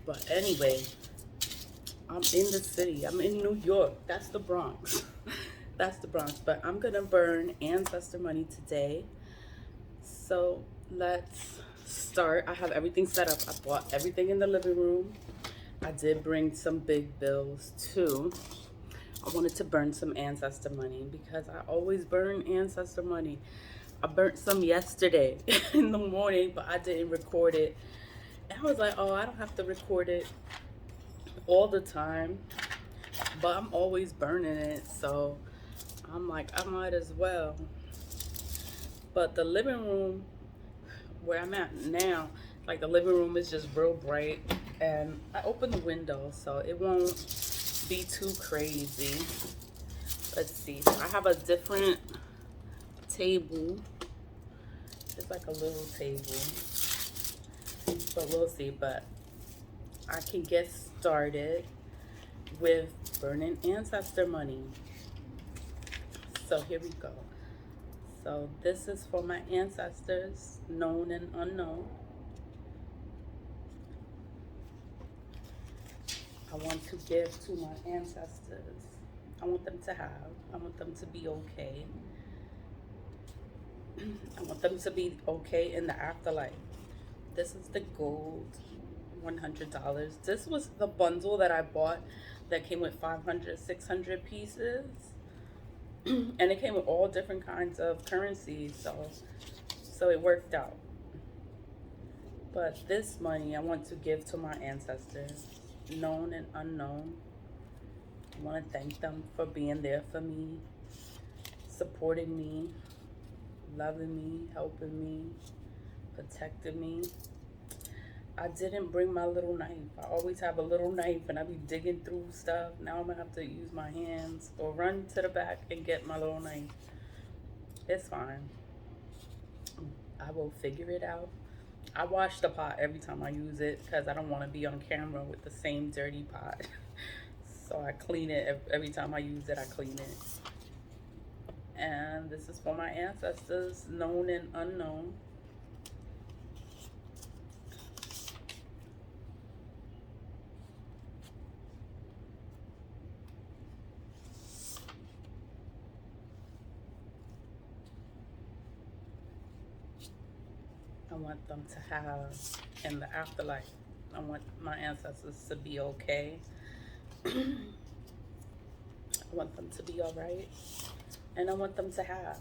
But anyway, I'm in the city. I'm in New York. That's the Bronx. That's the Bronx. But I'm gonna burn ancestor money today. So let's start. I have everything set up. I bought everything in the living room. I did bring some big bills too. I wanted to burn some ancestor money because I always burn ancestor money. I burnt some yesterday in the morning, but I didn't record it. And I was like, oh, I don't have to record it all the time, but I'm always burning it. So I'm like, I might as well. But the living room where I'm at now, like the living room is just real bright. And I opened the window so it won't be too crazy. Let's see. I have a different table. It's like a little table. But we'll see. But I can get started with burning ancestor money. So here we go. So this is for my ancestors, known and unknown. I want to give to my ancestors. I want them to have. I want them to be okay. I want them to be okay in the afterlife. This is the gold $100. This was the bundle that I bought that came with 500, 600 pieces. And it came with all different kinds of currencies. So it worked out. But this money I want to give to my ancestors, known and unknown. I want to thank them for being there for me, supporting me, loving me, helping me, protecting me. I didn't bring my little knife. I always have a little knife and I be digging through stuff. Now I'm gonna have to use my hands or run to the back and get my little knife. It's fine. I will figure it out. I wash the pot every time I use it because I don't want to be on camera with the same dirty pot. So I clean it every time I use it. I clean it. And this is for my ancestors, known and unknown. I want them to have in the afterlife. I want my ancestors to be okay. I want them to be all right. And I want them to have.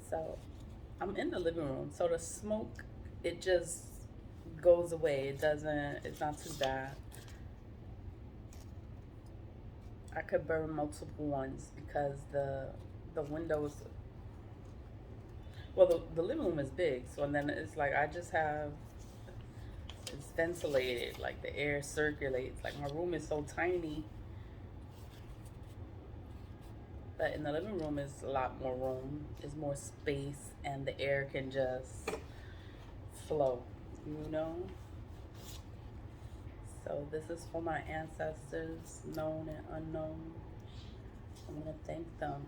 So I'm in the living room. So the smoke, it just goes away. It's not too bad. I could burn multiple ones because the windows, well, the living room is big. So, and then it's like I just have, it's ventilated, like the air circulates. Like my room is so tiny. But in the living room is a lot more room. There's more space and the air can just flow, you know? So this is for my ancestors, known and unknown. I want to thank them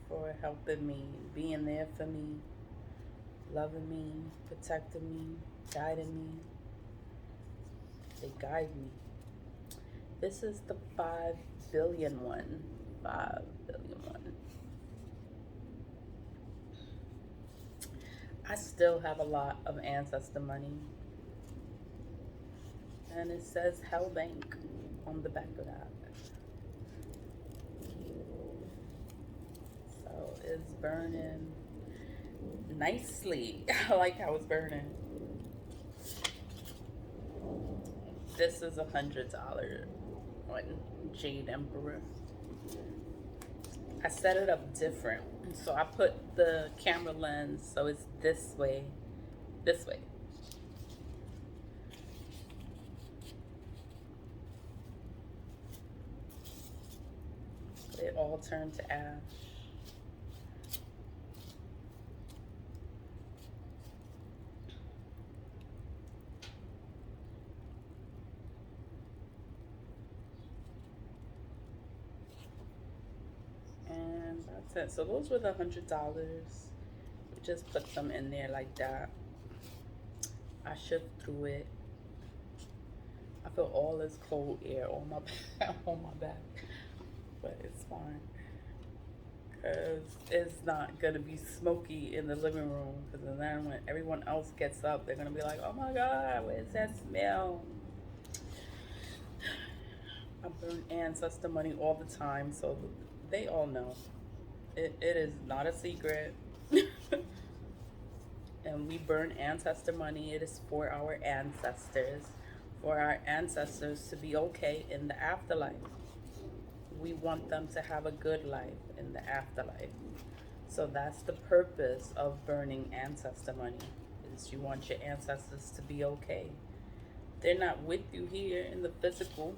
for helping me, being there for me, loving me, protecting me, guiding me. They guide me. This is the 5 billion one. 5 billion one. I still have a lot of ancestor money. And it says Hell Bank on the back of that. So it's burning nicely. I like how it's burning. This is $100 one, Jade Emperor. I set it up different. So I put the camera lens so it's this way. This way. It all turned to ash. And that's it. So those were the $100. We just put them in there like that. I shook through it. I feel all this cold air on my back, on my back, but it's fine because it's not gonna be smoky in the living room. Because then when everyone else gets up, they're gonna be like, "Oh my God, where's that smell?" I burn ancestor money all the time, so they all know. It is not a secret. And we burn ancestor money. It is for our ancestors, for our ancestors to be okay in the afterlife. We want them to have a good life in the afterlife. So that's the purpose of burning ancestor money. Is you want your ancestors to be okay. They're not with you here in the physical,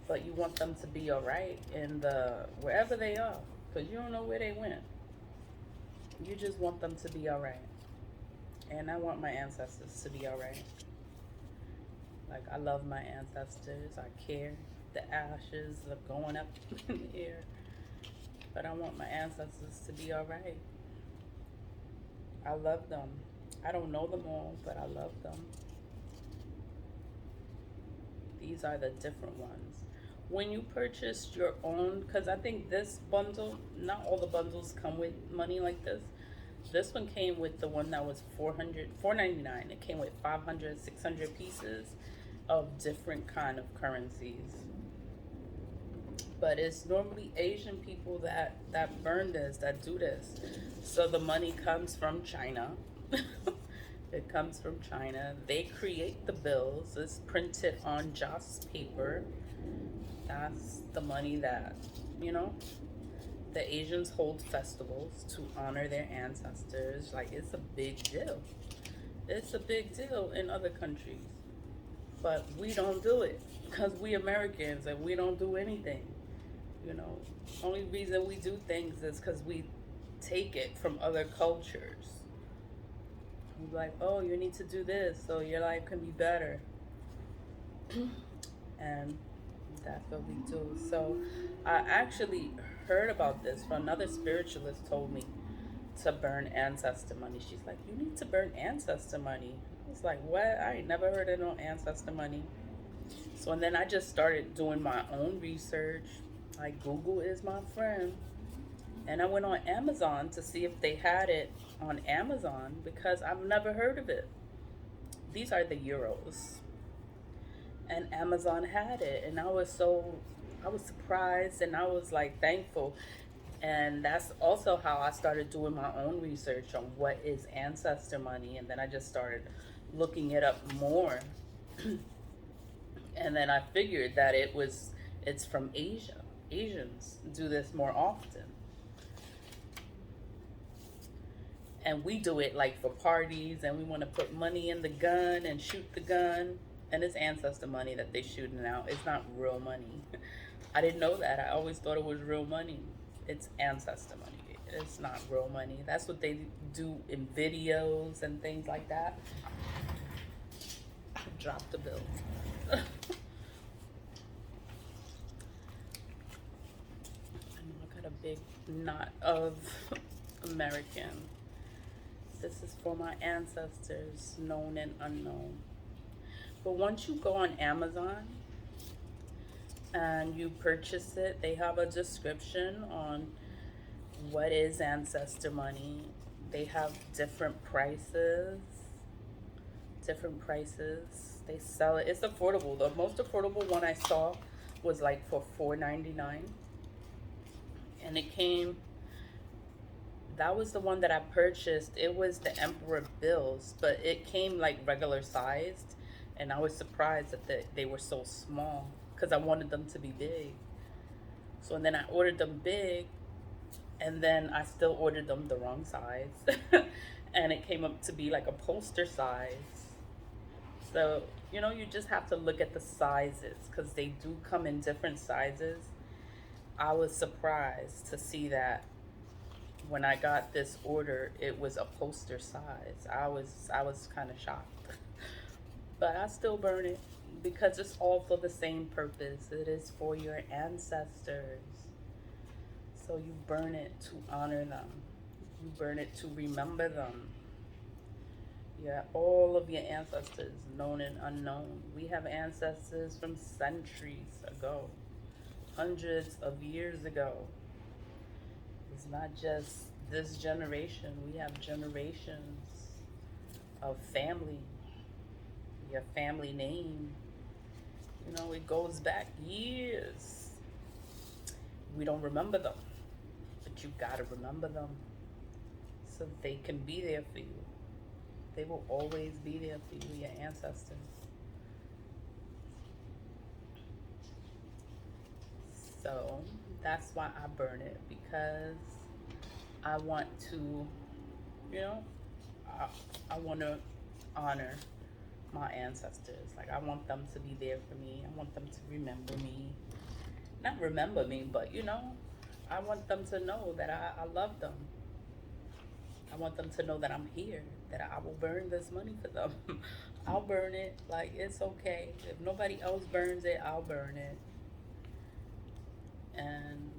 but you want them to be all right in the wherever they are, because you don't know where they went. You just want them to be all right. And I want my ancestors to be all right. Like, I love my ancestors. I care. The ashes are going up in the air. But I want my ancestors to be all right. I love them. I don't know them all, but I love them. These are the different ones. When you purchased your own, because I think this bundle, not all the bundles come with money like this. This one came with the one that was $499. It came with 500, 600 pieces of different kind of currencies. But it's normally Asian people that burn this, that do this. So the money comes from China. It comes from China. They create the bills. It's printed on Joss paper. That's the money that, you know, the Asians hold festivals to honor their ancestors. Like, it's a big deal. It's a big deal in other countries. But we don't do it because we Americans and we don't do anything. You know, only reason we do things is because we take it from other cultures. We're like, oh, you need to do this so your life can be better. And that's what we do. So I actually heard about this from another spiritualist told me to burn ancestor money. She's like, you need to burn ancestor money. I was like, what? I ain't never heard of no ancestor money. So and then I just started doing my own research. Like, Google is my friend. And I went on Amazon to see if they had it on Amazon because I've never heard of it. These are the euros. And Amazon had it. And I was surprised and I was like thankful. And that's also how I started doing my own research on what is ancestor money. And then I just started looking it up more. And then I figured that it's from Asia. Asians do this more often. And we do it like for parties and we want to put money in the gun and shoot the gun. And it's ancestor money that they're shooting out. It's not real money. I didn't know that. I always thought it was real money. It's ancestor money. It's not real money. That's what they do in videos and things like that. I dropped the bill. A big knot of American. This is for my ancestors, known and unknown. But once you go on Amazon and you purchase it, they have a description on what is ancestor money. They have different prices. They sell it. It's affordable. The most affordable one I saw was like for $4.99. And it came, that was the one that I purchased. It was the Emperor bills, but it came like regular sized. And I was surprised that they were so small because I wanted them to be big. So and then I ordered them big, and then I still ordered them the wrong size. And it came up to be like a poster size. So, you know, you just have to look at the sizes because they do come in different sizes. I was surprised to see that when I got this order, it was a poster size. I was kind of shocked. But I still burn it because it's all for the same purpose. It is for your ancestors. So you burn it to honor them. You burn it to remember them. Yeah, all of your ancestors, known and unknown. We have ancestors from centuries ago, hundreds of years ago. It's not just this generation. We have generations of family, your family name. You know, it goes back years. We don't remember them, but you gotta remember them so they can be there for you. They will always be there for you, your ancestors. So that's why I burn it, because I want to, you know, I, I want to honor my ancestors. Like, I want them to be there for me. I want them to remember me. Not remember me, but, I want them to know that I love them. I want them to know that I'm here, that I will burn this money for them. I'll burn it. Like, it's okay. If nobody else burns it, I'll burn it. And,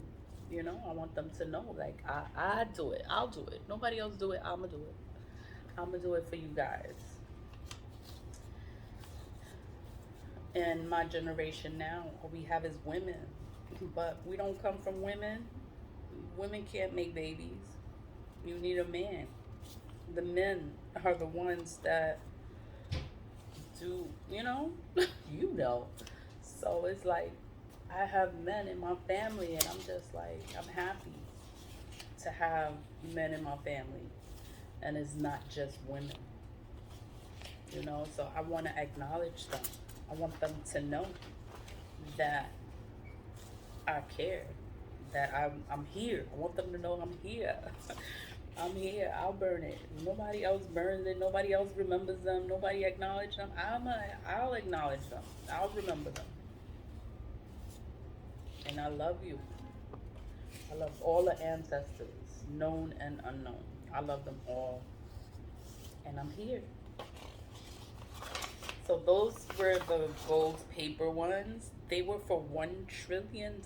I want them to know, like, I do it. I'll do it. Nobody else do it. I'm going to do it. I'm going to do it for you guys. And my generation now, all we have is women. But we don't come from women. Women can't make babies. You need a man. The men are the ones that do, you know. So it's like, I have men in my family, and I'm just like, I'm happy to have men in my family. And it's not just women, So I want to acknowledge them. I want them to know that I care, that I'm here. I want them to know I'm here. I'm here. I'll burn it. Nobody else burns it. Nobody else remembers them. Nobody acknowledges them. I'll acknowledge them. I'll remember them. And I love you. I love all the ancestors, known and unknown. I love them all. And I'm here. So those were the gold paper ones. They were for $1 trillion.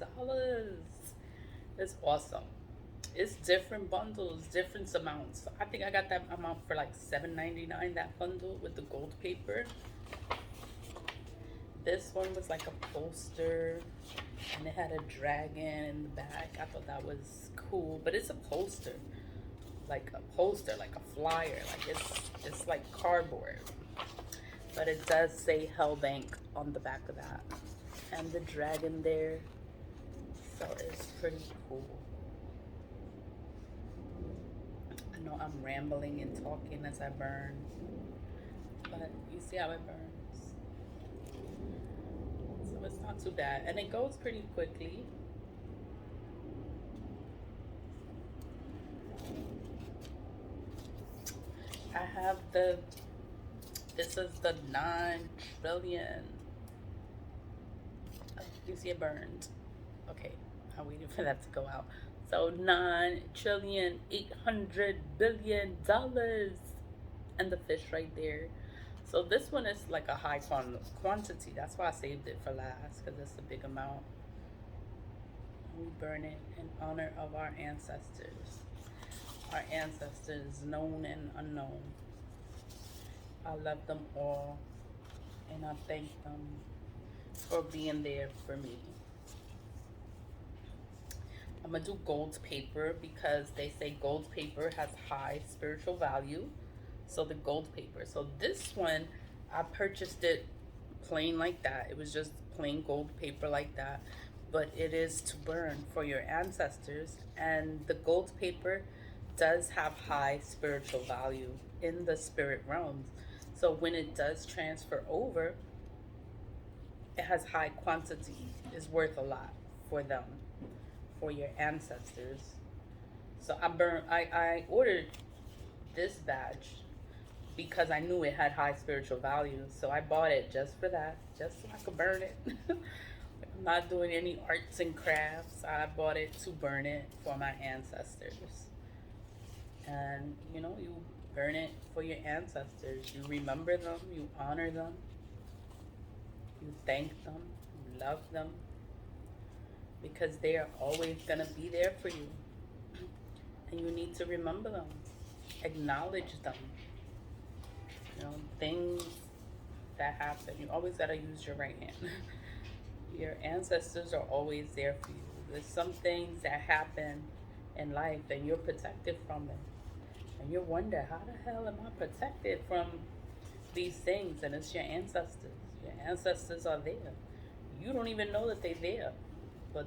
It's awesome. It's different bundles, different amounts. I think I got that amount for like $7.99, that bundle with the gold paper. This one was like a poster, and it had a dragon in the back. I thought that was cool, but it's a poster, like a flyer. Like, it's like cardboard, but it does say Hell Bank on the back of that, and the dragon there. So it's pretty cool. I know I'm rambling and talking as I burn, but you see how it burns. So it's not too bad, and it goes pretty quickly. I have this is the 9 trillion. Oh, you see it burned. Okay, I'm waiting for that to go out. So $9,800,000,000,000, and the fish right there. So this one is like a high quantity. That's why I saved it for last, because it's a big amount. We burn it in honor of our ancestors. Our ancestors, known and unknown. I love them all, and I thank them for being there for me. I'm gonna do gold paper because they say gold paper has high spiritual value. So the gold paper. So this one, I purchased it plain like that. It was just plain gold paper like that. But it is to burn for your ancestors. And the gold paper does have high spiritual value in the spirit realms. So when it does transfer over, it has high quantity. It's worth a lot for them, for your ancestors. So I ordered this badge because I knew it had high spiritual value. So I bought it just for that, just so I could burn it. I'm not doing any arts and crafts. I bought it to burn it for my ancestors. And you burn it for your ancestors. You remember them, you honor them, you thank them, you love them, because they are always going to be there for you. And you need to remember them, acknowledge them. You know, things that happen. You always got to use your right hand. Your ancestors are always there for you. There's some things that happen in life and you're protected from them. And you wonder, how the hell am I protected from these things? And it's your ancestors. Your ancestors are there. You don't even know that they're there. But